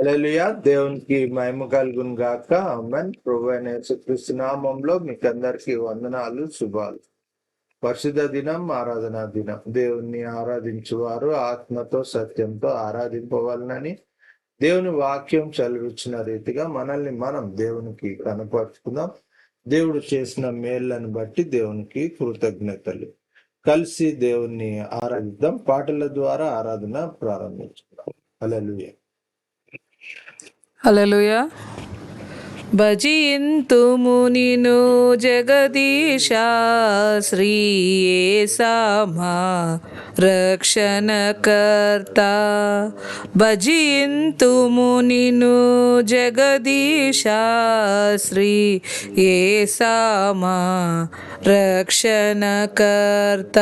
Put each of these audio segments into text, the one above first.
హల్లెలూయా. దేవునికి మహిమ కలుగును గాక. ఆమేన్. ప్రభువైన యేసుక్రీస్తు నామంలో మీకందరికీ వందనాలు, శుభాలు. పరిశుద్ధ దినం, ఆరాధనా దినం. దేవుణ్ణి ఆరాధించువారు ఆత్మతో సత్యంతో ఆరాధింపవలనని దేవుని వాక్యం చదివించిన రీతిగా మనల్ని మనం దేవునికి కనపరుచుకుందాం. దేవుడు చేసిన మేళ్లను బట్టి దేవునికి కృతజ్ఞతలు. కలిసి దేవుణ్ణి ఆరాధిద్దాం. పాటల ద్వారా ఆరాధన ప్రారంభించుకుందాం. హల్లెలూయా. హల్లెలూయా. భజింతుము నిను జగదీశ శ్రీ యేసమా రక్షణకర్త. భజింతుము నిను జగదీశ శ్రీ యేసమా రక్షణకర్త.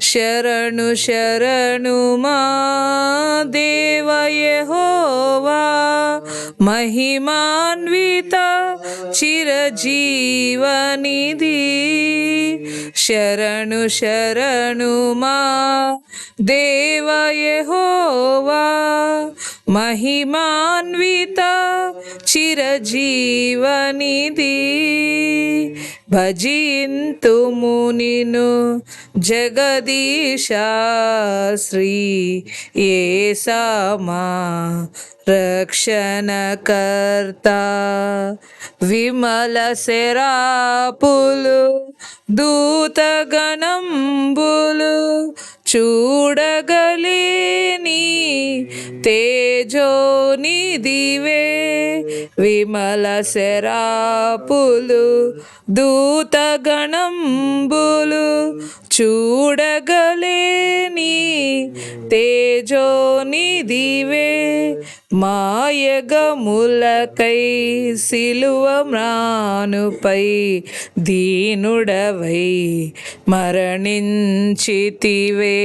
శరణు శరణు మా దేవ యెహోవా మహిమాన్విత చిరజీవనిధి. శరణు శరణు మా దేవ యెహోవా మహిమాన్విత చిరజీవనిధి. భజింతుము నిను జగదీశ శ్రీ యేసమా రక్షణకర్త. విమల శరాపులు దూతగణంబులు చూడగలేని తేజోనిధివే. విమల శరాపులు దూతగణంబులు చూడగలేని తేజోనిధివే. మాయగములకై సిలువ మ్రానుపై దీనుడవై మరణించితివే.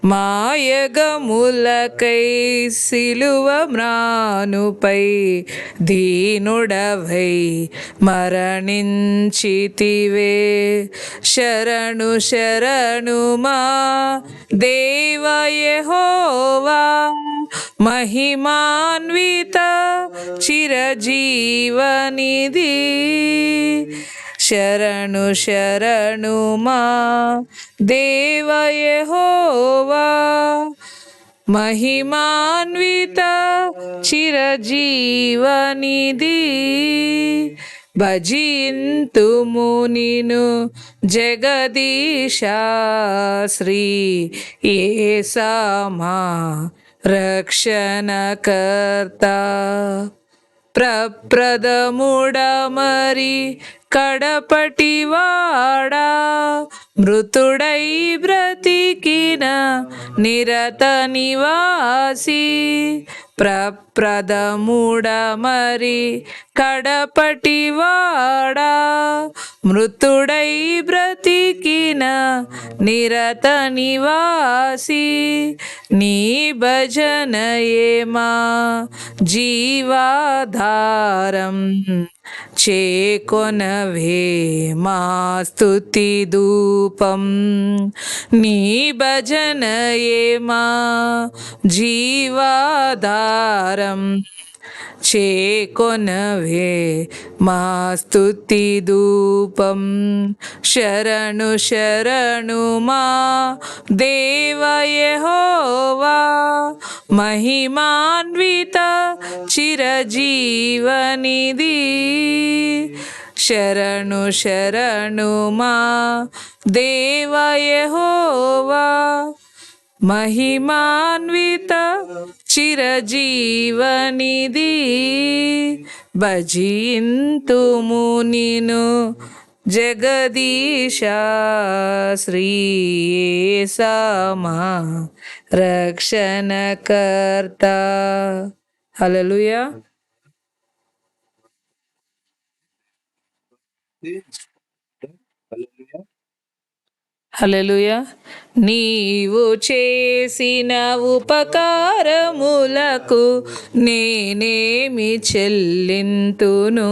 మాయగములకై సిలువ మ్రానుపై దీనుడవై మరణించితివే. శరణు శరణు మా దేవ యెహోవా మహిమాన్విత చిరజీవనిధి. శరణు శరణు మా దేవ యెహోవా మహిమాన్విత చిరజీవనిధి. భజింతుము నిను జగదీశ శ్రీ యేసమా రక్షణకర్త. ప్రప్రథముడమరి కడపటివాడా మృతుడై బ్రతికిన నిరత నివాసి. ప్రప్రథముడమరి కడపటివాడా మృతుడై బ్రతికిన నిరత నివాసి. నీ భజనయే మా జీవాధారం చేకొనవే మా స్తుతి ధూపం. నీ భజనయే మా జీవాధారం చేకొనవే మా స్తుతి ధూపం. శరణు శరణు మా దేవ యెహోవా మహిమాన్విత చిరజీవనిధి. శరణు శరణు మా దేవ యెహోవా మహిమాన్విత చిరజీవనిధి. భజింతుము నిను జగదీశ శ్రీ యేసమా రక్షణకర్త. హల్లెలూయా. హల్లెలూయా. నీవు చేసిన ఉపకారములకు నేనేమి చెల్లింతును.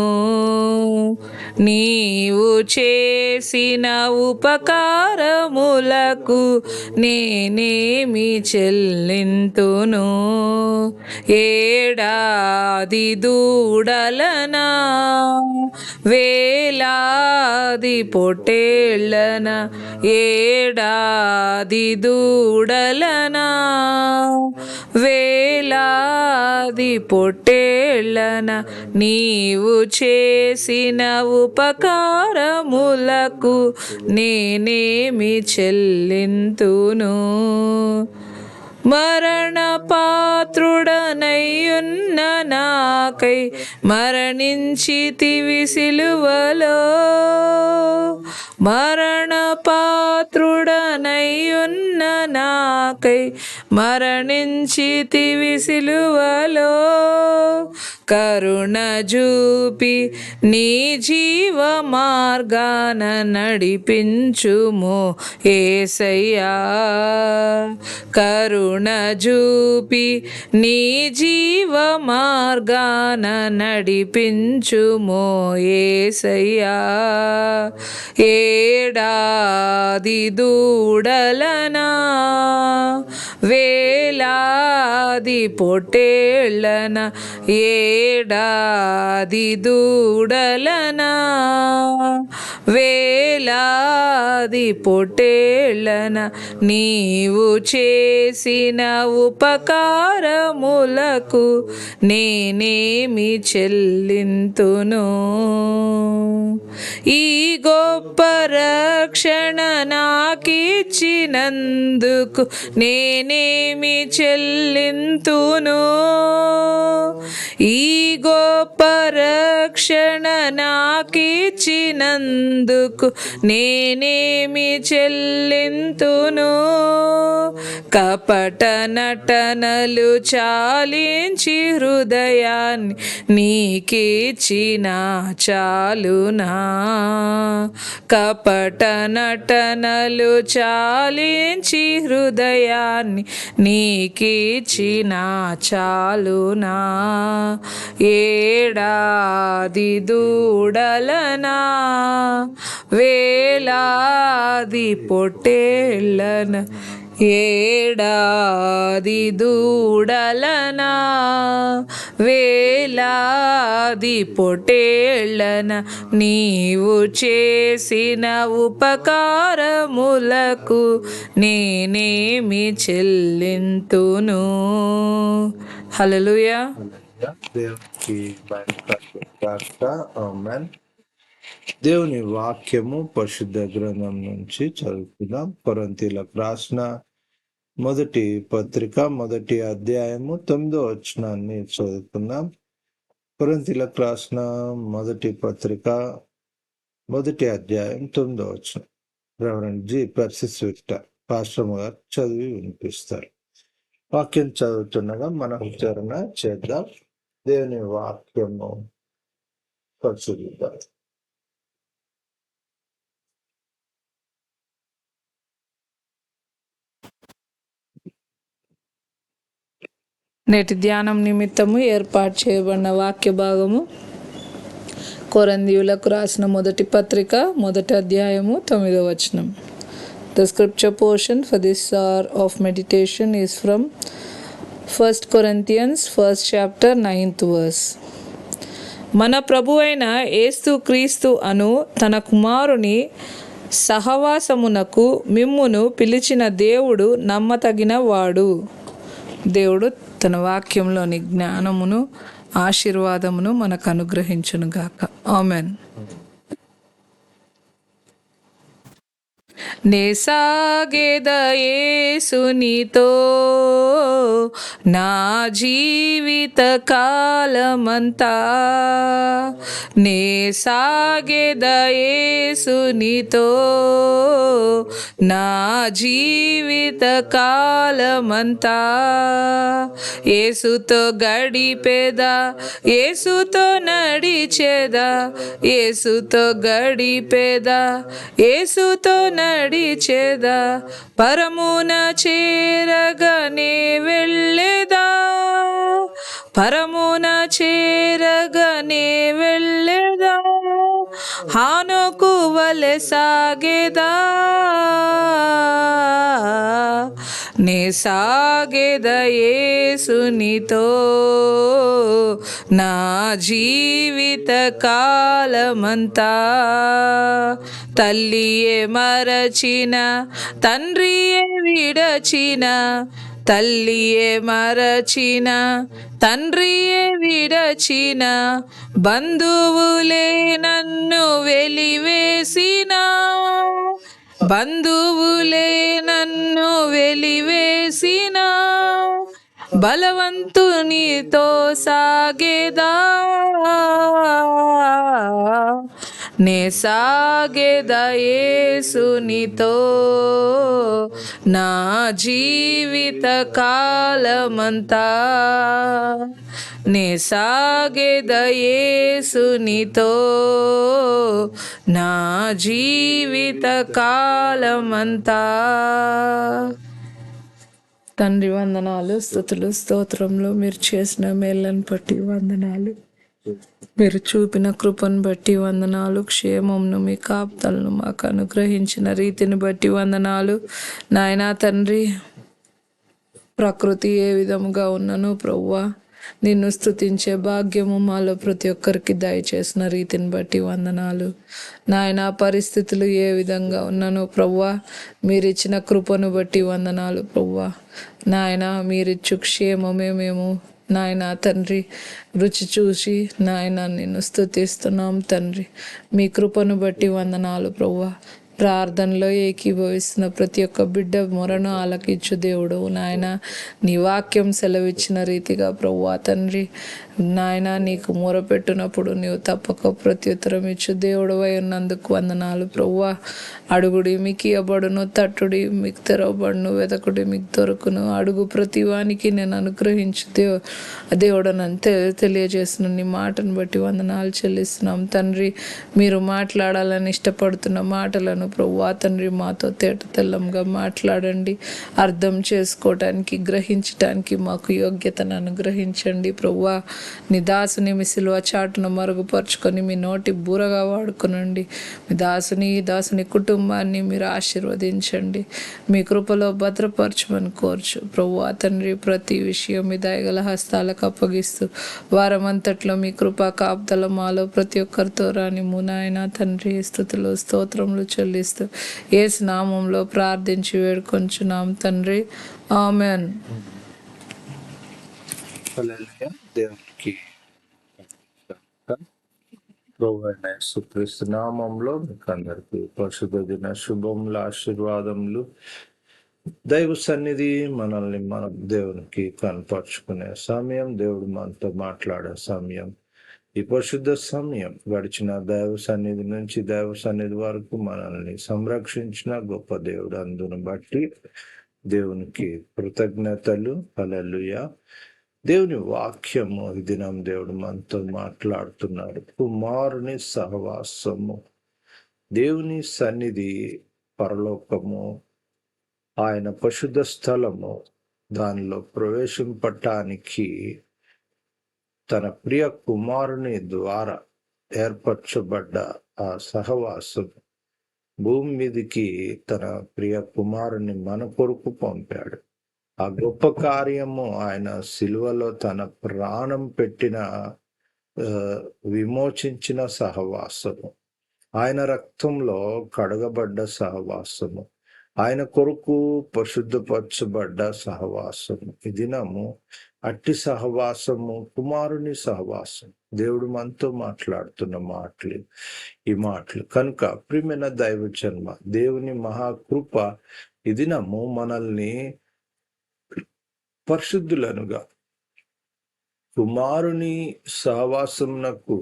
నీవు చేసిన ఉపకారములకు నేనేమి చెల్లింతును. ఏడాది దూడలనా వేలాది పొట్టేళ్ళన ఏడాది దూడలనా వేలాది పొట్టేళ్ళన నీవు చేసిన ఉపకారములకు నేనేమి చెల్లింతును మరణ పాత్రుడనయ్యున్న నాకై మరణించితివి సిలువలో మరణ పాత్రుడనయ్యున్న నాకై మరణించితివి సిలువలో కరుణ చూపి నీ జీవ మార్గాన నడిపించుము యేసయ్యా కరుణ చూపి నీ జీవ మార్గాన నడిపించుము యేసయ్యా ఏడాది దూడలనా వేలాది పొట్టేళ్ళన ఏడాది దూడలనా వేలాది పొట్టేళ్ళన నీవు చేసిన ఉపకారములకు నేనేమి చెల్లింతును ఈ గొప్ప రక్షణ నాకిచ్చినందుకు నేనేమి చెల్లింతును ఈ గొప్ప రక్షణ నాకిచ్చినందుకు నేనేమి చెల్లింతును కపట నటనలు చాలించి హృదయాన్ని నీకిచ్చిన చాలునా కపట నటనలు చాలించి హృదయాన్ని నీకిచ్చిన చాలునా ఏడాది దూడలనా వేలాది పొట్టేళ్ళన ఏడాది దూడలనా వేలాది పొట్టేళ్ళన నీవు చేసిన ఉపకారములకు నేనేమి చెల్లింతును హల్లెలూయా దేవునికి ఆమేన్. దేవుని వాక్యము పరిశుద్ధ గ్రంథం నుంచి చదువుకుందాం. కొరింథీయులకు రాసిన మొదటి పత్రిక 1వ అధ్యాయము 9వ వచనాన్ని చదువుకుందాం. కొరింథీయులకు రాసిన మొదటి పత్రిక 1వ అధ్యాయం 9వ వచనం. Reverend G persists Victor pastor గారు చదివి వినిపిస్తారు. వాక్యం చదువుతుండగా మనం విచారణ చేద్దాం. దేవుని వాక్యము పరిశుద్ధిద్దాం. నేటి ధ్యానం నిమిత్తము ఏర్పాటు చేయబడిన వాక్య భాగము కొరింథీయులకు రాసిన మొదటి పత్రిక 1వ అధ్యాయము 9వ వచనం. The scripture portion for this hour of meditation is from 1 Corinthians 1st chapter 9th verse. మన ప్రభువైన యేసు క్రీస్తు అను తన కుమారుని సహవాసమునకు మిమ్మును పిలిచిన దేవుడు నమ్మతగిన వాడు. దేవుడు తన వాక్యంలోని జ్ఞానమును ఆశీర్వాదమును మనకు అనుగ్రహించును గాక. ఆమెన్. నే సాగెద యేసునితో నా జీవిత కాలమంతా నే సాగెద యేసునితో నా జీవిత కాలమంతా యేసుతో గడిపేదా యేసుతో నడిచేదా యేసుతో గడిపేదా యేసుతో నడిచేదా పరమున చేరగనే వెళ్ళేదా పరమున చేరగనే వెళ్ళేదా హానోకు వలె సాగేదా నే సాగెద యేసునితో నా జీవిత కాలమంతా. తల్లియే మరచిన తండ్రియే విడచిన, తల్లియే మరచిన తండ్రియే విడచిన, బంధువులే నన్ను వెలివేసిన, బంధువులే నన్ను వెలివేసిన, బలవంతునితో సాగేదా నే సాగేదా యేసునితో నా జీవిత కాలమంతా. నే సాగేదా యేసునితో నా జీవిత కాలమంతా. తండ్రి వందనాలు, స్తుతులు, స్తోత్రములు. మీరు చేసిన మేళ్ళను బట్టి వందనాలు, మీరు చూపిన కృపను బట్టి వందనాలు, క్షేమమును మీ కాపుదలను మాకు అనుగ్రహించిన రీతిని బట్టి వందనాలు. నాయనా తండ్రి, ప్రకృతి ఏ విధముగా ఉన్నను ప్రభువా, నిన్ను స్తుతించే భాగ్యము మాలో ప్రతి ఒక్కరికి దయచేసిన రీతిని బట్టి వందనాలు. నాయన పరిస్థితులు ఏ విధంగా ఉన్నను ప్రభువా, మీరిచ్చిన కృపను బట్టి వందనాలు ప్రభువా. నాయన మీరిచ్చు క్షేమమే మేము నాయన తండ్రి రుచి చూసి నాయన నిన్ను స్తుతిస్తున్నాం తండ్రి. మీ కృపను బట్టి వందనాలు ప్రభువా. ప్రార్థనలో ఏకీభవిస్తున్న ప్రతి ఒక్క బిడ్డ మొరను ఆలకించు దేవుడు నాయన. నీ వాక్యం సెలవిచ్చిన రీతిగా ప్రభువా తండ్రి నాయన, నీకు మొరపెట్టినప్పుడు నీవు తప్పక ప్రత్యుత్తరం ఇచ్చు దేవుడవై ఉన్నందుకు వందనాలు ప్రభువా. అడుగుడి మీకు ఇవ్వబడును, తట్టుడి మీకు తెరవబడును, వెతకుడి మీకు దొరుకును, అడుగు ప్రతి వానికి నేను అనుగ్రహించు దేవుడు నన్ను తెలియజేసిన నీ మాటను బట్టి వందనాలు చెల్లిస్తున్నాం తండ్రి. మీరు మాట్లాడాలని ఇష్టపడుతున్న మాటలను ప్రభువా తండ్రి మాతో తేట తెల్లంగా మాట్లాడండి. అర్థం చేసుకోవటానికి, గ్రహించటానికి మాకు యోగ్యతను అనుగ్రహించండి ప్రభువా. నీ దాసుని మీ సిలువ చాటును మరుగుపరుచుకొని మీ నోటి బూరగా వాడుకునండి. మీ దాసుని కుటుంబాన్ని మీరు ఆశీర్వదించండి. మీ కృపలో భద్రపరచమని కోర్చు ప్రభువా తండ్రి. ప్రతి విషయం మీ దయగల హస్తాలకు అప్పగిస్తూ వారమంతట్లో మీ కృపా కాపుదల మాలో ప్రతి ఒక్కరితో రాని మునాయన తండ్రి. స్తుతులు స్తోత్రములు చెల్లిస్తూ యేసు నామంలో ప్రార్థించి వేడుకొంచున్నాం తండ్రి. ఆమెన్. దేవునికి ప్రభువైన యేసుక్రీస్తు నామంలో మీకు అందరికీ పరిశుద్ధ దిన శుభములు, ఆశీర్వాదములు. దైవ సన్నిధి మనల్ని మన దేవునికి కనపరుచుకునే సమయం, దేవుడు మనతో మాట్లాడే సమయం. ఈ పరిశుద్ధ సమయం గడిచిన దైవ సన్నిధి నుంచి దైవ సన్నిధి వరకు మనల్ని సంరక్షించిన గొప్ప దేవుడు. అందును బట్టి దేవునికి కృతజ్ఞతలు. హల్లెలూయా. దేవుని వాక్యము ఈ దినం దేవుడు మనతో మాట్లాడుతున్నాడు. కుమారుని సహవాసము, దేవుని సన్నిధి, పరలోకము, ఆయన పరిశుద్ధ స్థలము, దానిలో ప్రవేశింపటానికి తన ప్రియ కుమారుని ద్వారా ఏర్పరచబడ్డ ఆ సహవాసం భూమి మీదికి తన ప్రియ కుమారుని మన కొరకు పంపాడు. ఆ గొప్ప కార్యము ఆయన సిలువలో తన ప్రాణం పెట్టిన విమోచించిన సహవాసము, ఆయన రక్తంలో కడగబడ్డ సహవాసము, ఆయన కొరకు పరిశుద్ధపరచబడ్డ సహవాసము. ఈ దినము అట్టి సహవాసము, కుమారుని సహవాసం. దేవుడు మనతో మాట్లాడుతున్న మాటలు ఈ మాటలు కనుక ప్రియమైన దైవ జన్మ, దేవుని మహాకృప ఈ దినము మనల్ని పరిశుద్ధులనుగా, కుమారుని సహవాసమునకు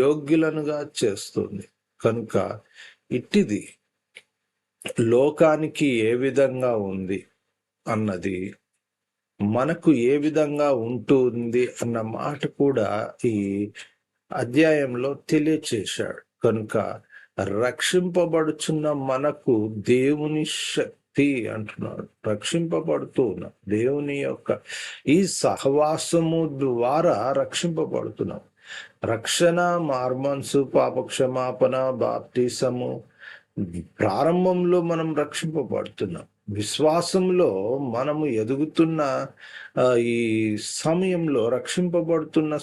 యోగ్యులనుగా చేస్తుంది. కనుక ఇట్టిది లోకానికి ఏ విధంగా ఉంది అన్నది మనకు ఏ విధంగా ఉంటుంది అన్న మాట కూడా ఈ అధ్యాయంలో తెలియచేశాడు. కనుక రక్షింపబడుచున్న మనకు దేవుని శక్తి అంటున్నాడు. రక్షింపబడుతూ ఉన్న దేవుని యొక్క ఈ సహవాసము ద్వారా రక్షింపబడుతున్నాం. రక్షణ, మార్మన్సు, పాపక్షమాపణ, బాప్టిసము, ప్రారంభంలో మనం రక్షింపబడుతున్నాం. విశ్వాసంలో మనము ఎదుగుతున్న ఈ సమయంలో రక్షింపబడుతున్న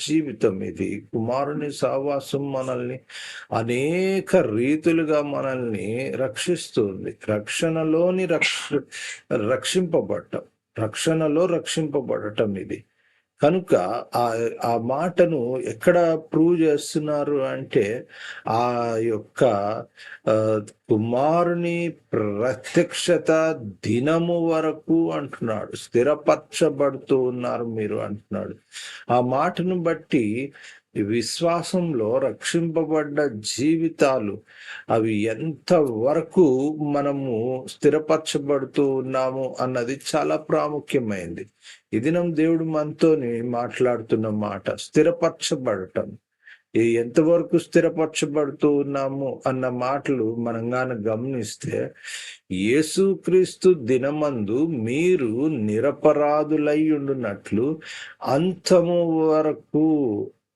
జీవితం ఇది. కుమారుని సహవాసం మనల్ని అనేక రీతులుగా మనల్ని రక్షిస్తుంది. రక్షణలో రక్షింపబడటం ఇది. కనుక ఆ మాటను ఎక్కడ ప్రూవ్ చేస్తున్నారు అంటే ఆ యొక్క కుమారుని ప్రత్యక్షత దినము వరకు అంటున్నాడు. స్థిరపరచబడుతూ ఉన్నారు మీరు అంటున్నాడు. ఆ మాటను బట్టి విశ్వాసంలో రక్షింపబడ్డ జీవితాలు అవి ఎంత వరకు మనము స్థిరపరచబడుతూ ఉన్నాము అన్నది చాలా ప్రాముఖ్యమైంది. ఈ దినం దేవుడు మనతోని మాట్లాడుతున్న మాట స్థిరపరచబడటం. ఎంతవరకు స్థిరపరచబడుతూ ఉన్నాము అన్న మాటలు మనం గాన గమనిస్తే, యేసుక్రీస్తు దినమందు మీరు నిరపరాధులై ఉండునట్లు అంతము వరకు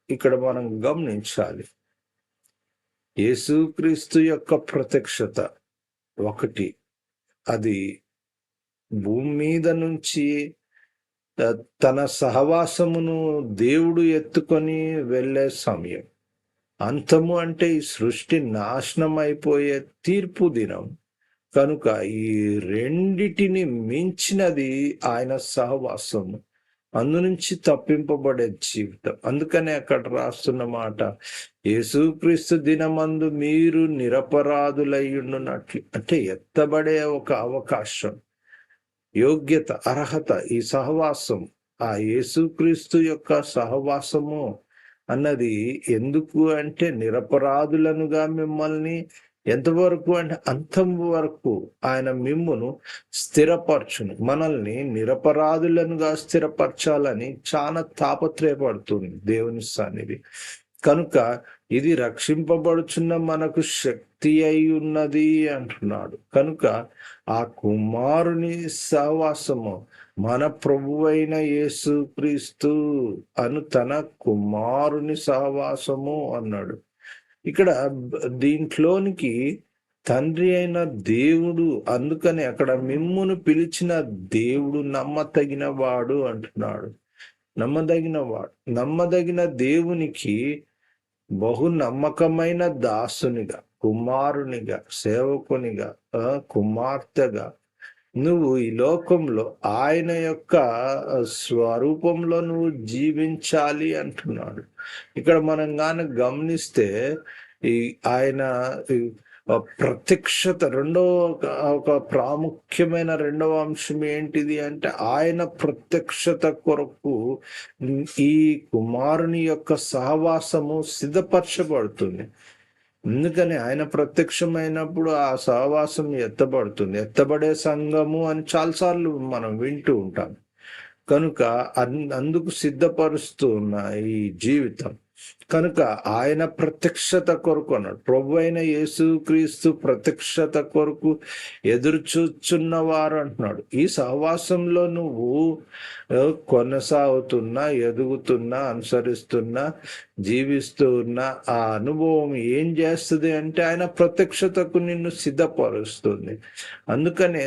ఇక్కడ మనం గమనించాలి. యేసుక్రీస్తు యొక్క ప్రత్యక్షత ఒకటి, అది భూమి మీద నుంచి తన సహవాసమును దేవుడు ఎత్తుకొని వెళ్ళే సమయం. అంతము అంటే ఈ సృష్టి నాశనం అయిపోయే తీర్పు దినం. కనుక ఈ రెండిటిని మించినది ఆయన సహవాసము, అందు నుంచి తప్పింపబడే జీవితం. అందుకనే అక్కడ రాస్తున్న మాట, యేసుక్రీస్తు దినమందు మీరు నిరపరాధులయ్యున్నట్లు. అంటే ఎత్తబడే ఒక అవకాశం, యోగ్యత, అర్హత, ఈ సహవాసం, ఆ యేసుక్రీస్తు యొక్క సహవాసము అన్నది ఎందుకు అంటే నిరపరాధులనుగా మిమ్మల్ని ఎంతవరకు అంటే అంతం వరకు ఆయన మిమ్మును స్థిరపరచును. మనల్ని నిరపరాధులనుగా స్థిరపరచాలని చాలా తాపత్రయపడుతుంది దేవుని సన్నిధి. కనుక ఇది రక్షింపబడుచున్న మనకు శక్తి అయి ఉన్నది అంటున్నాడు. కనుక ఆ కుమారుని సహవాసము, మన ప్రభువైన యేసుక్రీస్తు అను తన కుమారుని సహవాసము అన్నాడు. ఇక్కడ దీంట్లోనికి తండ్రి అయిన దేవుడు, అందుకని అక్కడ మిమ్మును పిలిచిన దేవుడు నమ్మదగిన వాడు అంటున్నాడు. నమ్మదగిన దేవునికి బహు నమ్మకమైన దాసునిగా, కుమారునిగా, సేవకునిగా, కుమార్తెగా నువ్వు ఈ లోకంలో ఆయన యొక్క స్వరూపంలో నువ్వు జీవించాలి అంటున్నాడు. ఇక్కడ మనం గాన గమనిస్తే ఈ ఆయన ప్రత్యక్షత ఒక ప్రాముఖ్యమైన రెండవ అంశం ఏంటిది అంటే ఆయన ప్రత్యక్షత కొరకు ఈ కుమారుని యొక్క సహవాసము సిద్ధపరచబడుతుంది. ఎందుకని ఆయన ప్రత్యక్షమైనప్పుడు ఆ సహవాసం ఎత్తబడుతుంది. ఎత్తబడే సంఘము అని చాలాసార్లు మనం వింటూ ఉంటాం. కనుక అందుకు సిద్ధపరుస్తూ ఉన్న ఈ జీవితం. కనుక ఆయన ప్రత్యక్షత కొరకు అన్నాడు. ప్రభు అయిన యేసుక్రీస్తు ప్రత్యక్షత కొరకు ఎదురు చూచున్నవారు అంటున్నాడు. ఈ సహవాసంలో నువ్వు కొనసాగుతున్నా, ఎదుగుతున్నా, అనుసరిస్తున్నా, జీవిస్తూ ఉన్న ఆ అనుభవం ఏం చేస్తుంది అంటే ఆయన ప్రత్యక్షతకు నిన్ను సిద్ధపరుస్తుంది. అందుకనే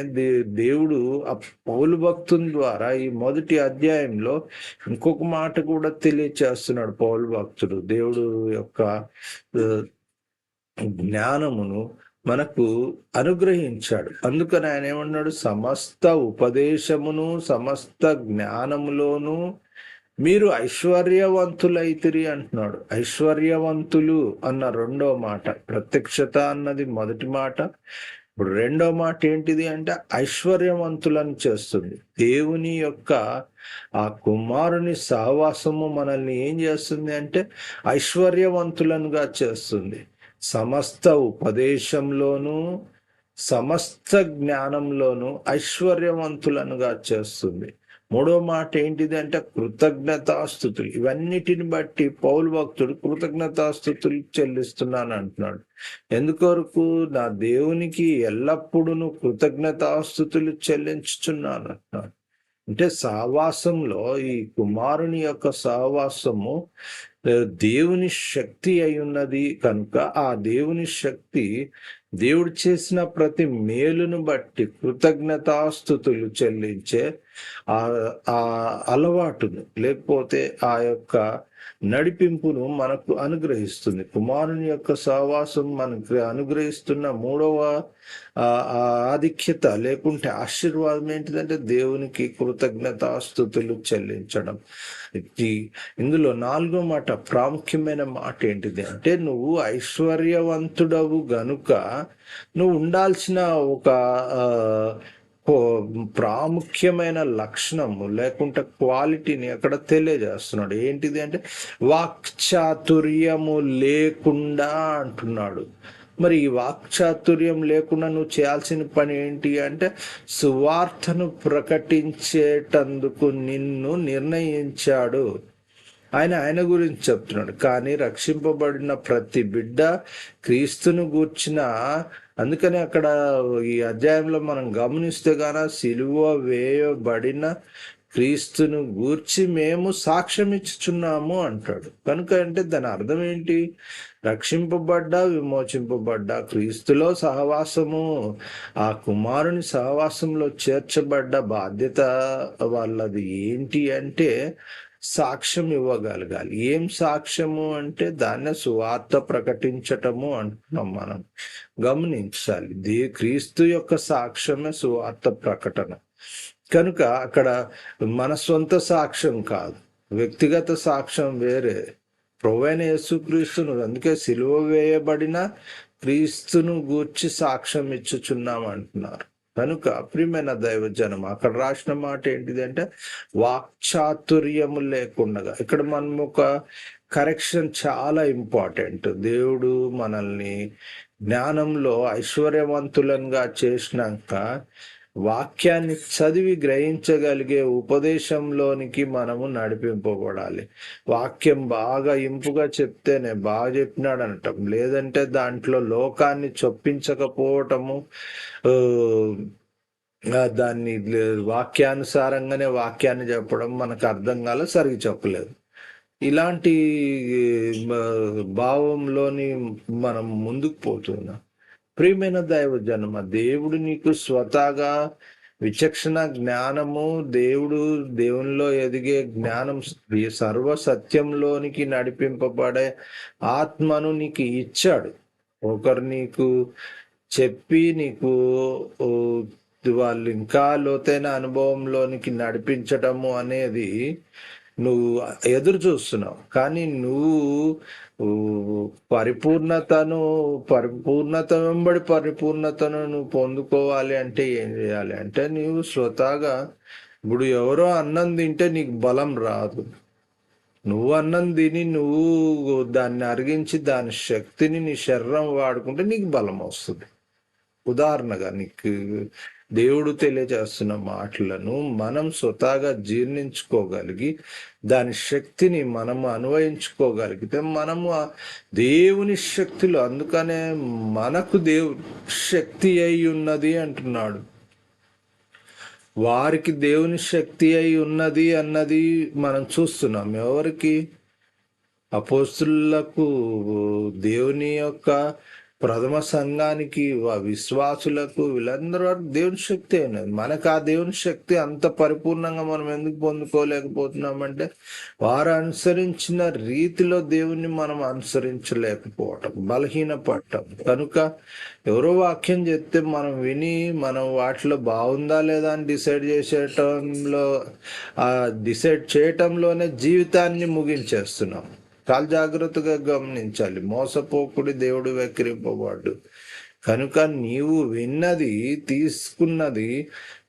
దేవుడు ఆ పౌలు భక్తుని ద్వారా ఈ మొదటి అధ్యాయంలో ఇంకొక మాట కూడా తెలియచేస్తున్నాడు. పౌలు భక్తుడు దేవుడు యొక్క జ్ఞానమును మనకు అనుగ్రహించాడు. అందుకని ఆయన ఏమన్నాడు, సమస్త ఉపదేశమును సమస్త జ్ఞానములోను మీరు ఐశ్వర్యవంతులైతిరి అంటున్నాడు. ఐశ్వర్యవంతులు అన్న రెండో మాట, ప్రత్యక్షత అన్నది మొదటి మాట. ఇప్పుడు రెండో మాట ఏంటిది అంటే ఐశ్వర్యవంతులను చేస్తుంది. దేవుని యొక్క ఆ కుమారుని సహవాసము మనల్ని ఏం చేస్తుంది అంటే ఐశ్వర్యవంతులనుగా చేస్తుంది. సమస్త ఉపదేశంలోనూ సమస్త జ్ఞానంలోనూ ఐశ్వర్యవంతులనుగా చేస్తుంది. మూడో మాట ఏంటిది అంటే కృతజ్ఞతాస్తుతులు. ఇవన్నిటిని బట్టి పౌలు భక్తుడు కృతజ్ఞతాస్తుతులు చెల్లిస్తున్నాను అంటున్నాడు. ఎందుకొరకు? నా దేవునికి ఎల్లప్పుడూ కృతజ్ఞతాస్తుతులు చెల్లించుచున్నాను అంటున్నాడు. అంటే సహవాసంలో ఈ కుమారుని యొక్క సహవాసము దేవుని శక్తి అయి ఉన్నది కనుక ఆ దేవుని శక్తి దేవుడు చేసిన ప్రతి మేలును బట్టి కృతజ్ఞతాస్తుతులు చెల్లించే ఆ ఆ అలవాటును, లేకపోతే ఆ యొక్క నడిపింపును మనకు అనుగ్రహిస్తుంది. కుమారుని యొక్క సహవాసం మనకు అనుగ్రహిస్తున్న మూడవ ఆ ఆధిక్యత లేకుంటే ఆశీర్వాదం ఏంటిదంటే దేవునికి కృతజ్ఞతాస్తుతులు చెల్లించడం. ఇందులో నాలుగో మాట, ప్రాముఖ్యమైన మాట ఏంటిది అంటే, నువ్వు ఐశ్వర్యవంతుడవు గనుక నువ్వు ఉండాల్సిన ఒక ఆ, ప్రాముఖ్యమైన లక్షణము లేకుంటే క్వాలిటీని అక్కడ తెలియజేస్తున్నాడు. ఏంటిది అంటే వాక్చాతుర్యము లేకుండా అంటున్నాడు. మరి ఈ వాక్చాతుర్యం లేకుండా నువ్వు చేయాల్సిన పని ఏంటి అంటే, సువార్తను ప్రకటించేటందుకు నిన్ను నిర్ణయించాడు. ఆయన గురించి చెప్తున్నాడు. కానీ రక్షింపబడిన ప్రతి బిడ్డ క్రీస్తును గూర్చిన, అందుకని అక్కడ ఈ అధ్యాయంలో మనం గమనిస్తే గాన సిలువ వేయబడిన క్రీస్తును గూర్చి మేము సాక్ష్యం ఇచ్చుచున్నాము అంటాడు. కనుక అంటే దాని అర్థం ఏంటి? రక్షింపబడ్డా విమోచింపబడ్డా క్రీస్తులో సహవాసము, ఆ కుమారుని సహవాసంలో చేర్చబడ్డ బాధ్యత వాళ్ళది ఏంటి అంటే సాక్ష్యం ఇవ్వగలగాలి. ఏం సాక్ష్యము అంటే దాన్ని సువార్త ప్రకటించటము అంటున్నాం. మనం గమనించాలి, క్రీస్తు యొక్క సాక్ష్యమే సువార్త ప్రకటన. కనుక అక్కడ మన సొంత సాక్ష్యం కాదు, వ్యక్తిగత సాక్ష్యం వేరే. ప్రభువైన యేసుక్రీస్తును, అందుకే సిలువ వేయబడిన క్రీస్తును గూర్చి సాక్ష్యం ఇచ్చుచున్నాం అంటున్నారు. కనుక ప్రియమైన దైవజనం, అక్కడ రాసిన మాట ఏంటిది అంటే వాక్చాతుర్యము లేకుండా. ఇక్కడ మనం ఒక కరెక్షన్ చాలా ఇంపార్టెంట్. దేవుడు మనల్ని జ్ఞానంలో ఐశ్వర్యవంతులంగా చేసినాక వాక్యాన్ని చదివి గ్రహించగలిగే ఉపదేశంలోనికి మనము నడిపింపబడాలి. వాక్యం బాగా ఇంపుగా చెప్తేనే బాగా చెప్పినాడు అనటం, లేదంటే దాంట్లో లోకాన్ని చొప్పించకపోవటము, దాన్ని వాక్యానుసారంగానే వాక్యాన్ని చెప్పడం, మనకు అర్థం కాల, సరిగ్గా చెప్పలేదు. ఇలాంటి భావంలోని మనం ముందుకు పోతున్నాం. ప్రియమైన దైవ జన్మ, దేవుడు నీకు స్వతహాగా విచక్షణ జ్ఞానము, దేవునిలో ఎదిగే జ్ఞానం, సర్వ సత్యంలోనికి నడిపింపబడే ఆత్మను నీకు ఇచ్చాడు. ఒకరు నీకు చెప్పి నీకు వాళ్ళు ఇంకా లోతైన అనుభవంలోనికి నడిపించటము అనేది నువ్వు ఎదురు చూస్తున్నావు. కానీ నువ్వు పరిపూర్ణత వెంబడి పరిపూర్ణతను నువ్వు పొందుకోవాలి అంటే ఏం చేయాలి అంటే, నీవు స్వతహాగా, ఇప్పుడు ఎవరో అన్నం తింటే నీకు బలం రాదు. నువ్వు అన్నం తిని నువ్వు దాన్ని అరిగించి దాని శక్తిని నీ శరీరం వాడుకుంటే నీకు బలం వస్తుంది. ఉదాహరణగా నీకు దేవుడు తెలియజేస్తున్న మాటలను మనం స్వతహాగా జీర్ణించుకోగలిగి దాని శక్తిని మనము అన్వయించుకోగలిగితే మనము దేవుని శక్తిలో, అందుకనే మనకు దేవుని శక్తి అయి ఉన్నది అంటున్నాడు. వారికి దేవుని శక్తి అయి ఉన్నది అన్నది మనం చూస్తున్నాం. ఎవరికి? అపోస్తులకు, దేవుని యొక్క ప్రథమ సంఘానికి, విశ్వాసులకు, వీళ్ళందరూ దేవుని శక్తి అయినది. మనకు ఆ దేవుని శక్తి అంత పరిపూర్ణంగా మనం ఎందుకు పొందుకోలేకపోతున్నామంటే వారు అనుసరించిన రీతిలో దేవుణ్ణి మనం అనుసరించలేకపోవటం, బలహీనపడటం. కనుక ఎవరో వాక్యం చెప్తే మనం విని మనం వాటిలో బాగుందా లేదా అని డిసైడ్ చేయటంలోనే జీవితాన్ని ముగించేస్తున్నాం. చాలా జాగ్రత్తగా గమనించాలి. మోసపోకుడి, దేవుడు వెక్కిరింపబడ్డు. కనుక నీవు విన్నది, తీసుకున్నది,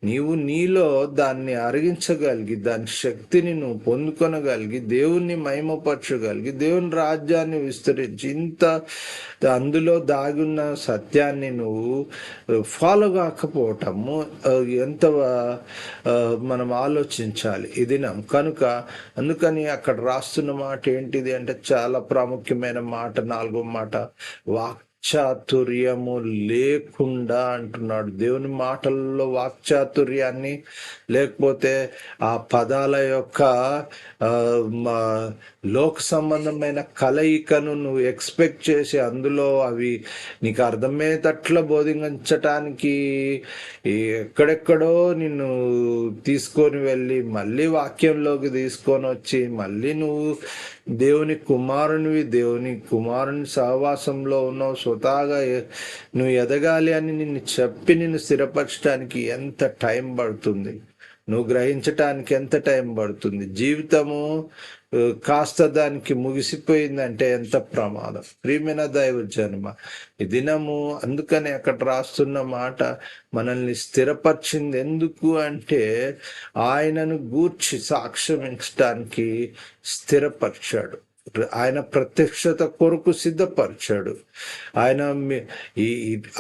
నీవు నీలో దాన్ని అరిగించగలిగి దాని శక్తిని నువ్వు పొందుకొనగలిగి దేవుణ్ణి మహిమపరచగలిగి దేవుని రాజ్యాన్ని విస్తరించి అందులో దాగున్న సత్యాన్ని నువ్వు ఫాలో కాకపోవటము ఎంత మనం ఆలోచించాలి ఈ దినం. కనుక అందుకని అక్కడ రాస్తున్న మాట ఏంటిది అంటే చాలా ప్రాముఖ్యమైన మాట, నాలుగో మాట, వాక్చాతుర్యము లేకుండా అంటున్నాడు. దేవుని మాటల్లో వాక్చాతుర్యాన్ని లేకపోతే ఆ పదాల యొక్క లోక సంబంధమైన కలయికను నువ్వు ఎక్స్పెక్ట్ చేసి అందులో అవి నీకు అర్థమయ్యేటట్లు బోధించటానికి ఎక్కడెక్కడో నిన్ను తీసుకొని వెళ్ళి మళ్ళీ వాక్యంలోకి తీసుకొని వచ్చి మళ్ళీ నువ్వు దేవుని కుమారుని సహవాసంలో ఉన్నావు, స్వతహాగా నువ్వు ఎదగాలి అని నిన్ను చెప్పి నిన్ను స్థిరపరచడానికి ఎంత టైం పడుతుంది, నువ్వు గ్రహించటానికి ఎంత టైం పడుతుంది. జీవితము కాస్త దానికి ముగిసిపోయిందంటే ఎంత ప్రమాదం. ప్రియమైన దైవ జన్మ ఈ దినము అందుకని అక్కడ రాస్తున్న మాట మనల్ని స్థిరపరిచింది ఎందుకు అంటే ఆయనను గూర్చి సాక్ష్యం ఇచ్చడానికి స్థిరపరిచాడు. ఆయన ప్రత్యక్షత కొరకు సిద్ధపరిచాడు. ఆయన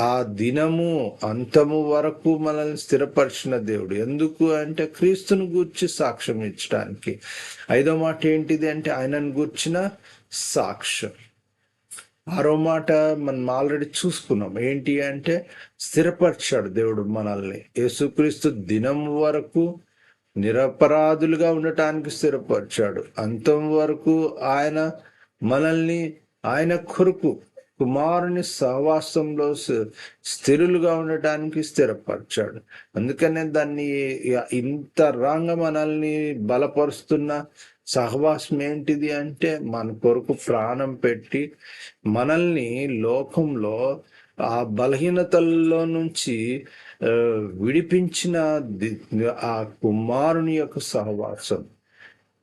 ఆ దినము అంతము వరకు మనల్ని స్థిరపరిచిన దేవుడు. ఎందుకు అంటే క్రీస్తును గూర్చి సాక్ష్యం ఇచ్చడానికి. 5వ మాట ఏంటిది అంటే ఆయనను గూర్చిన సాక్ష్యం. 6వ మాట మనం ఆల్రెడీ చూసుకున్నాం. ఏంటి అంటే స్థిరపరిచాడు దేవుడు మనల్ని. యేసుక్రీస్తు దినం వరకు నిరపరాధులుగా ఉండటానికి స్థిరపరిచాడు. అంతం వరకు ఆయన మనల్ని ఆయన కొరకు కుమారుని సహవాసంలో స్థిరులుగా ఉండటానికి స్థిరపరిచాడు. అందుకనే దాన్ని ఇంత రంగ మనల్ని బలపరుస్తున్న సహవాసం ఏంటిది అంటే మన కొరకు ప్రాణం పెట్టి మనల్ని లోకంలో ఆ బలహీనతల్లో నుంచి విడిపించిన ఆ కుమారుని యొక్క సహవాసం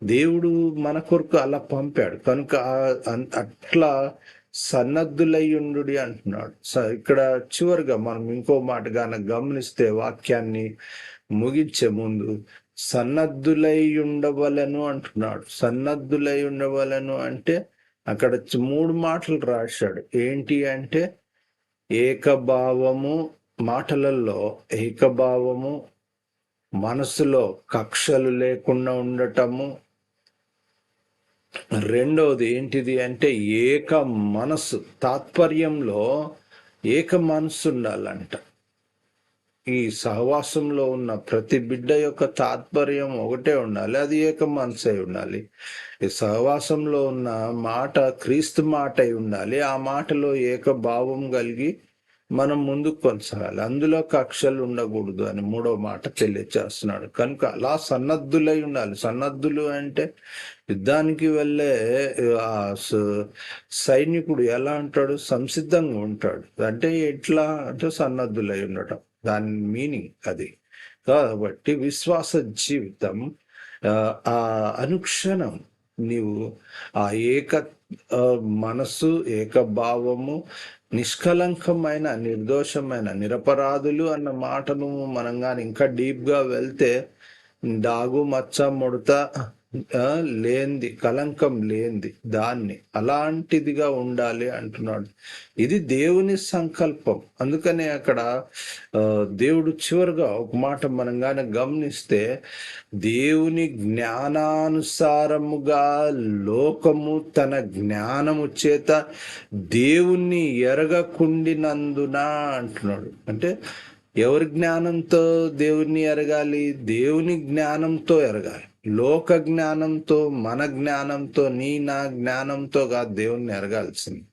దేవుడు మన కొరకు అలా పంపాడు. కనుక అట్లా సన్నద్ధులయ్యుండు అంటున్నాడు. ఇక్కడ చివరిగా మనం ఇంకో మాటగా గమనిస్తే వాక్యాన్ని ముగించే ముందు సన్నద్ధులై ఉండవలను అంటున్నాడు. సన్నద్ధులై ఉండవలను అంటే అక్కడ 3 మాటలు రాశాడు. ఏంటి అంటే ఏకభావము, మాటలలో ఏకభావము, మనసులో కక్షలు లేకుండా ఉండటము. రెండవది ఏంటిది అంటే ఏక మనసు, తాత్పర్యంలో ఏక మనసు ఉండాలంట. ఈ సహవాసంలో ఉన్న ప్రతి బిడ్డ యొక్క తాత్పర్యం ఒకటే ఉండాలి, అది ఏక మనసు అయి ఉండాలి. ఈ సహవాసంలో ఉన్న మాట క్రీస్తు మాట అయి ఉండాలి. ఆ మాటలో ఏక భావం కలిగి మనం ముందుకు కొనసాగాలి. అందులో కక్షలు ఉండకూడదు అని 3వ మాట తెలియచేస్తున్నాడు. కనుక అలా సన్నద్ధులై ఉండాలి. సన్నద్ధులు అంటే యుద్ధానికి వెళ్ళే ఆ సైనికుడు ఎలా అంటాడు? సంసిద్ధంగా ఉంటాడు. అంటే ఎట్లా అంటే సన్నద్ధులై ఉండటం, దాని మీనింగ్ అది. కాబట్టి విశ్వాస జీవితం ఆ అనుక్షణం నీవు ఆ ఏక మనస్సు, ఏకభావము, నిష్కలంకమైన, నిర్దోషమైన, నిరపరాధులు అన్న మాటను మనం కానీ ఇంకా డీప్ గా వెళ్తే డాగు, మచ్చ, ముడత లేంది, కలంకం లేంది, దాన్ని అలాంటిదిగా ఉండాలి అంటున్నాడు. ఇది దేవుని సంకల్పం. అందుకనే అక్కడ దేవుడు చివరిగా ఒక మాట మనం కానీ గమనిస్తే దేవుని జ్ఞానానుసారముగా లోకము తన జ్ఞానము చేత దేవుణ్ణి ఎరగకుండినందున అంటున్నాడు. అంటే ఎవరి జ్ఞానంతో దేవుణ్ణి ఎరగాలి? దేవుని జ్ఞానంతో ఎరగాలి. లోక జ్ఞానంతో, మన జ్ఞానంతో, నా జ్ఞానంతో కాదు దేవుణ్ణి ఎరగాల్సింది.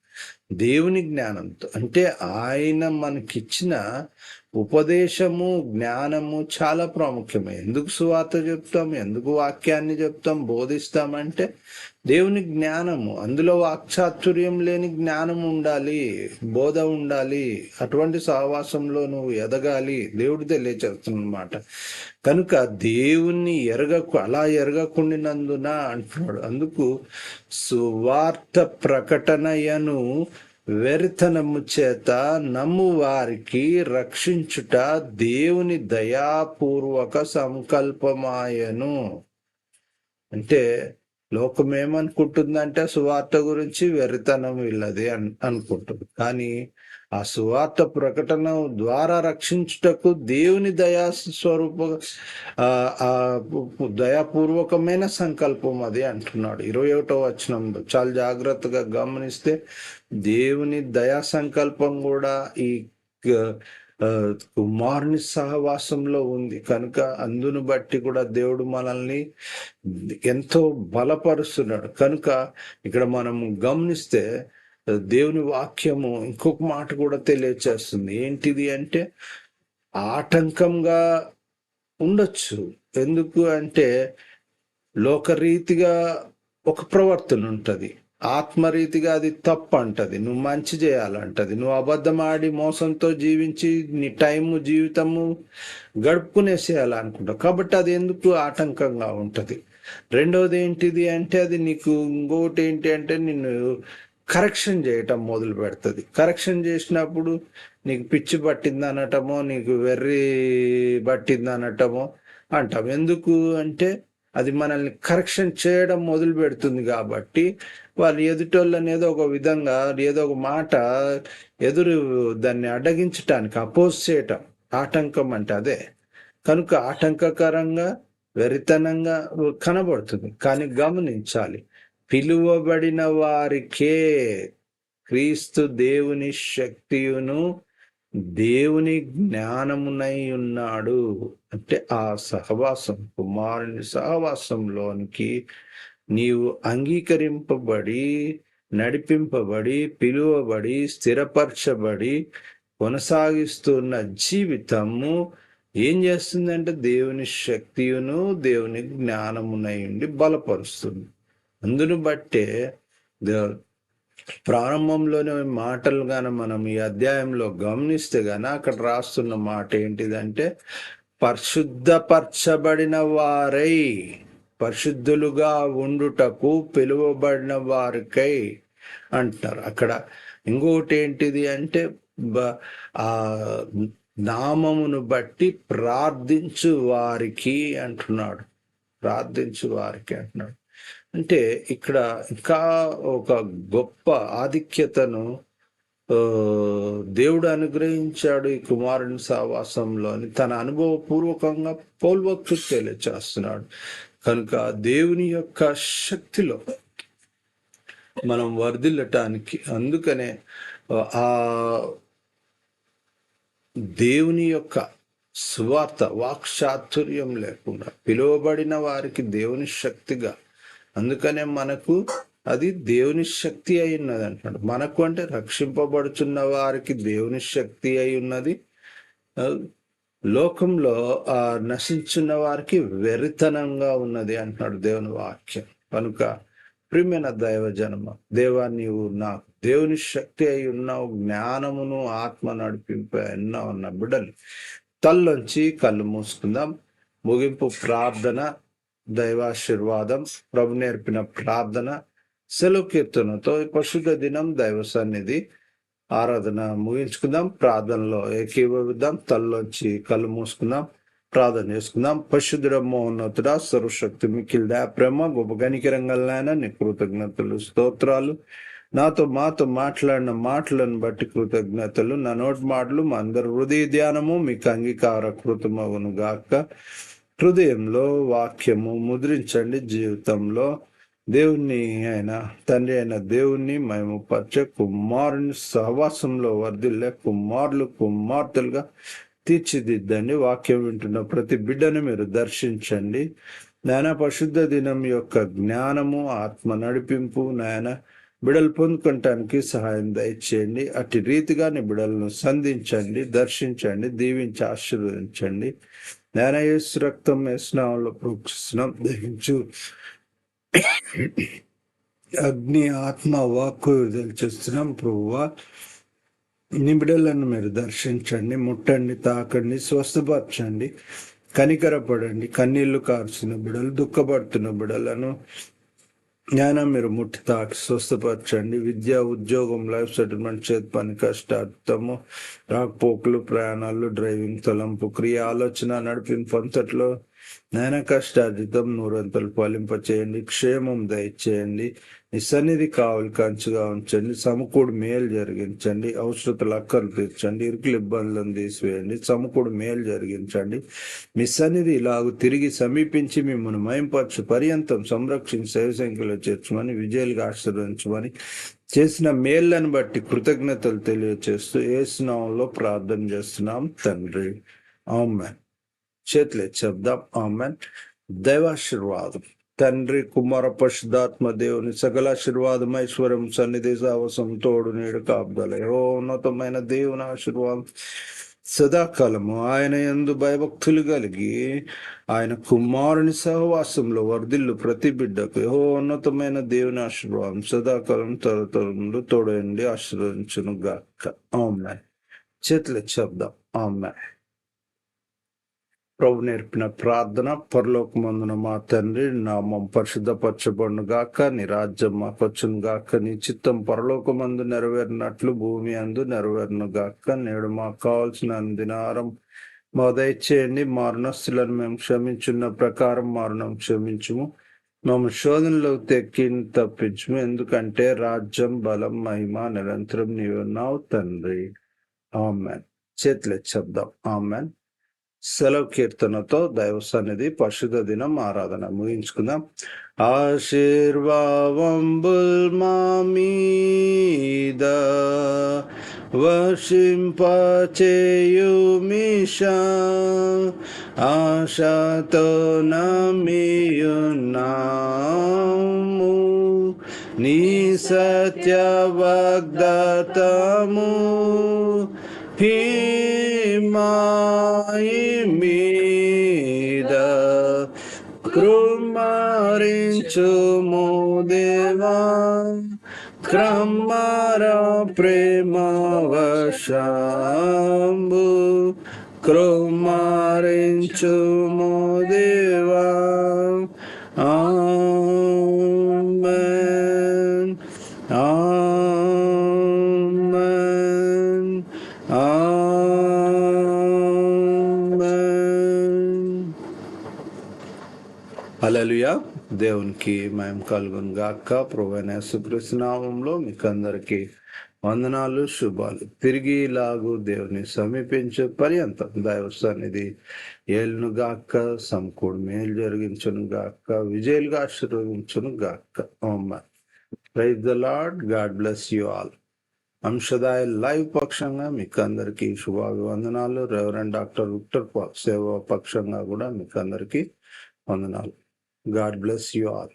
దేవుని జ్ఞానంతో అంటే ఆయన మనకిచ్చిన ఉపదేశము, జ్ఞానము చాలా ప్రాముఖ్యమే. ఎందుకు సువార్త చెప్తాం, ఎందుకు వాక్యాన్ని చెప్తాం, బోధిస్తామంటే దేవుని జ్ఞానము, అందులో వాక్చాతుర్యం లేని జ్ఞానం ఉండాలి, బోధ ఉండాలి. అటువంటి సహవాసంలో నువ్వు ఎదగాలి, దేవుడు తెలియచేస్తున్నమాట. కనుక దేవుణ్ణి అలా ఎరగకుండినందున అంటున్నాడు. అందుకు సువార్త ప్రకటనయను వెరితనము చేత నమ్ము వారికి రక్షించుట దేవుని దయాపూర్వక సంకల్పమాయను. అంటే లోకం ఏమనుకుంటుందంటే సువార్త గురించి వెర్రితనం వీళ్ళది అనుకుంటుంది. కానీ ఆ సువార్త ప్రకటన ద్వారా రక్షించుటకు దేవుని దయా స్వరూప దయాపూర్వకమైన సంకల్పం అది అంటున్నాడు 21వ వచనంలో. చాలా జాగ్రత్తగా గమనిస్తే దేవుని దయా సంకల్పం కూడా ఈ కుమారుని సహవాసంలో ఉంది కనుక అందును బట్టి కూడా దేవుడు మనల్ని ఎంతో బలపరుస్తున్నాడు. కనుక ఇక్కడ మనం గమనిస్తే దేవుని వాక్యము ఇంకొక మాట కూడా తెలియచేస్తుంది. ఏంటిది అంటే ఆటంకంగా ఉండొచ్చు. ఎందుకు అంటే లోకరీతిగా ఒక ప్రవర్తన ఉంటది, ఆత్మరీతిగా అది తప్పు అంటది. నువ్వు మంచి చేయాలంటది, నువ్వు అబద్ధం ఆడి మోసంతో జీవించి నీ టైము జీవితము గడుపుకునేసేయాలనుకుంటావు. కాబట్టి అది ఎందుకు ఆటంకంగా ఉంటది. రెండవది ఏంటిది అంటే అది నీకు ఇంకోటి ఏంటి అంటే నిన్ను కరెక్షన్ చేయటం మొదలు పెడుతుంది. కరెక్షన్ చేసినప్పుడు నీకు పిచ్చి పట్టింది అనటమో, నీకు వెర్రి పట్టింది అనటమో అంటాం. ఎందుకు అంటే అది మనల్ని కరెక్షన్ చేయడం మొదలు పెడుతుంది. కాబట్టి వాళ్ళు ఎదుటోళ్ళని ఏదో ఒక విధంగా ఏదో ఒక మాట దాన్ని అడ్డగించటానికి అపోజ్ చేయటం ఆటంకం అంటే అదే. కనుక ఆటంకకరంగా వెరితనంగా కనబడుతుంది. కానీ గమనించాలి, పిలువబడిన వారికే క్రీస్తు దేవుని శక్తియును దేవుని జ్ఞానమునై ఉన్నాడు. అంటే ఆ సహవాసం, కుమారుని సహవాసంలోనికి నీవు అంగీకరింపబడి, నడిపింపబడి, పిలువబడి, స్థిరపరచబడి కొనసాగిస్తున్న జీవితము ఏం చేస్తుందంటే దేవుని శక్తియును దేవుని జ్ఞానమునై ఉండి బలపరుస్తుంది. అందును బట్టే ప్రారంభంలోనే మాటలు గాన మనం ఈ అధ్యాయంలో గమనిస్తే గాన అక్కడ రాస్తున్న మాట ఏంటిదంటే పరిశుద్ధపరచబడిన వారై, పరిశుద్ధులుగా ఉండుటకు పిలువబడిన వారికై అంటారు. అక్కడ ఇంకొకటి ఏంటిది అంటే ఆ నామమును బట్టి ప్రార్థించు వారికి అంటున్నాడు. ప్రార్థించు వారికి అంటున్నాడు. అంటే ఇక్కడ ఇంకా ఒక గొప్ప ఆధిక్యతను దేవుడు అనుగ్రహించాడు ఈ కుమారుని సహవాసంలోని తన అనుభవపూర్వకంగా పౌల్వక్తు తెలియచేస్తున్నాడు. కనుక దేవుని యొక్క శక్తిలో మనం వర్ధిల్లటానికి, అందుకనే ఆ దేవుని యొక్క సువార్త వాక్చాతుర్యం లేకుండా పిలువబడిన వారికి దేవుని శక్తిగా, అందుకనే మనకు అది దేవుని శక్తి అయి ఉన్నది అంటున్నాడు. మనకు అంటే రక్షింపబడుచున్న వారికి దేవుని శక్తి అయి ఉన్నది, లోకంలో నశించున్న వారికి వెరితనంగా ఉన్నది అంటున్నాడు దేవుని వాక్యం. కనుక ప్రియమైన దైవ జనమ, దేవా నీవు నాకు దేవుని శక్తి అయి ఉన్నావు, జ్ఞానమును ఆత్మ నడిపింపు ఎన్నో ఉన్న బిడ్డలు తల్లోంచి కళ్ళు మూసుకుందాం. ముగింపు ప్రార్థన, దైవాశీర్వాదం, ప్రభు నేర్పిన ప్రార్థన, సెలవు కీర్తనతో పరిశుద్ధ దినం దైవ సన్నిధి ఆరాధన ముగించుకుందాం. ప్రార్థనలో ఏకీభవిద్దాం. తల్లోంచి కళ్ళు మూసుకుందాం, ప్రార్థన చేసుకుందాం. పరిశుద్ధుడ మహోన్నతుడ సర్వశక్తి మిక్కిల్ దయా ప్రేమ గొప్ప కనికరంగలైన నీ కృతజ్ఞతలు స్తోత్రాలు. మాతో మాట్లాడిన మాటలను బట్టి కృతజ్ఞతలు. నా నోటి మాటలు మా అందరి హృదయ ధ్యానము మీకు అంగీకార కృతమగును గాక. హృదయంలో వాక్యము ముద్రించండి. జీవితంలో దేవుణ్ణి అయిన తండ్రి అయిన దేవుణ్ణి మేము పరిచే కుమారుని సహవాసంలో వర్ధిల్లే కుమార్తెలుగా తీర్చిదిద్దండి. వాక్యం వింటున్న ప్రతి బిడ్డను మీరు దర్శించండి నాయన. పరిశుద్ధ దినం యొక్క జ్ఞానము, ఆత్మ నడిపింపు నాయన బిడలు పొందుకోవటానికి సహాయం దయచేయండి. అట్టి రీతిగా నీ బిడలను సంధించండి, దర్శించండి, దీవించి ఆశీర్వదించండి. నాయన యేసు రక్తం స్నానంలో ప్రోక్షిస్తున్నాం. దహించు అగ్ని ఆత్మ వాక్కు తెలిచేస్తున్నాం. ప్రభువా నీ బిడ్డలను మీరు దర్శించండి, ముట్టండి, తాకండి, స్వస్థపరచండి, కనికరపడండి. కన్నీళ్లు కార్చిన బిడ్డలు, దుఃఖపడుతున్న బిడ్డలను జ్ఞానం మీరు ముట్టి తాకి స్వస్థపరచండి. విద్య, ఉద్యోగం, లైఫ్ సెటిల్మెంట్, చేతి పని, కష్టార్థము, రాకపోకలు, ప్రయాణాలు, డ్రైవింగ్, తలంపు, క్రియ, ఆలోచన, నడిపింపు అంతట్లో నాయన కష్టార్జితం నూరంతలు ఫలింపచేయండి, క్షేమం దయచేయండి, నీ సన్నిధి కావలి కంచుగా ఉంచండి, సమకూడు మేలు జరిగించండి, అవసరతలు అక్కర్లు తీర్చండి, ఇరుకులు ఇబ్బందులను తీసివేయండి, సమకూడు మేలు జరిగించండి. మీ సన్నిధి ఇలాగూ తిరిగి సమీపించి మిమ్మల్ని మయంపరచు పర్యంతం సంరక్షించి సేవ సంఖ్యలో చేర్చమని, విజయాలుగా ఆశీర్వదించమని, చేసిన మేళ్లను బట్టి కృతజ్ఞతలు తెలియచేస్తూ యేసు నామములో ప్రార్థన చేస్తున్నాం తండ్రి, ఆమేన్. చేతులే చెప్దాం, ఆమేన్. దైవాశీర్వాదం తండ్రి కుమార పరిశుద్ధాత్మ దేవుని సకల ఆశీర్వాదం ఐశ్వర్యం సన్నిధి సావసం తోడు నీడు కాపుదల ఉన్నతమైన దేవుని ఆశీర్వాదం సదాకాలము ఆయన యందు భయభక్తులు కలిగి ఆయన కుమారుని సహవాసంలో వర్ధిల్లు ప్రతి బిడ్డకు ఉన్నతమైన దేవుని ఆశీర్వాదం సదాకాలం తరతరములు తోడండి ఆశీర్వదించును గాక, ఆమేన్. చేతులే చెప్దాం, ఆమేన్. ప్రభు నేర్పిన ప్రార్థన. పరలోకమందున మా తండ్రి, నామం పరిశుద్ధపరచబడును గాక, నీ రాజ్యం మాకొచ్చును గాక, నీ చిత్తం పరలోకమందు నెరవేరినట్లు భూమి అందు నెరవేరును గాక. నేడు మాకు కావాల్సిన దినారం మా దయచేయండి, మారణస్తులను మేము క్షమించున్న ప్రకారం మారణం క్షమించుము, మమ్మల్ని శోధనలోకి తెక్కి తప్పించుము, ఎందుకంటే రాజ్యం బలం మహిమ నిరంతరం నీవు ఉన్నావు తండ్రి, ఆమెన్. చేతులే చెప్దాం, ఆమెన్. సెలవు కీర్తనతో దైవ సన్నిధి పరిశుద్ధ దినం ఆరాధన ముగించుకుందాం. ఆశీర్వాదంబుల్ మా మీద వర్షింపచేయుమిషా, ఆశతో నమ్మియున్నాము నీ సత్య వాగ్దాతము, హిమాయి మీద కృమ్మరించుము దేవా, క్రమర ప్రేమ వశంబు కృమ్మరించుము దేవా, ఆమేన్, ఆమేన్, ఆమేన్. హల్లెలూయా. దేవునికి మహిమ కలుగును గాక. ప్రభువైన యేసుక్రీస్తు నామములో మీకు అందరికీ వందనాలు, శుభాలు. తిరిగి ఇలాగూ దేవుని సమీపించే పర్యంతం దైవ సన్నిధి ఏలును గాక, సమకూడు మేలు జరిగించును గాక, విజయాలుగా ఆశీర్వదించును గాక, amen. Praise the Lord. God bless you all. అంశదాయ లైవ్ పక్షంగా మీకు అందరికీ శుభాభివందనాలు. రెవరెండ్ డాక్టర్ విక్టర్ పాల్ సేవా పక్షంగా కూడా మీకు అందరికీ వందనాలు. God bless you all.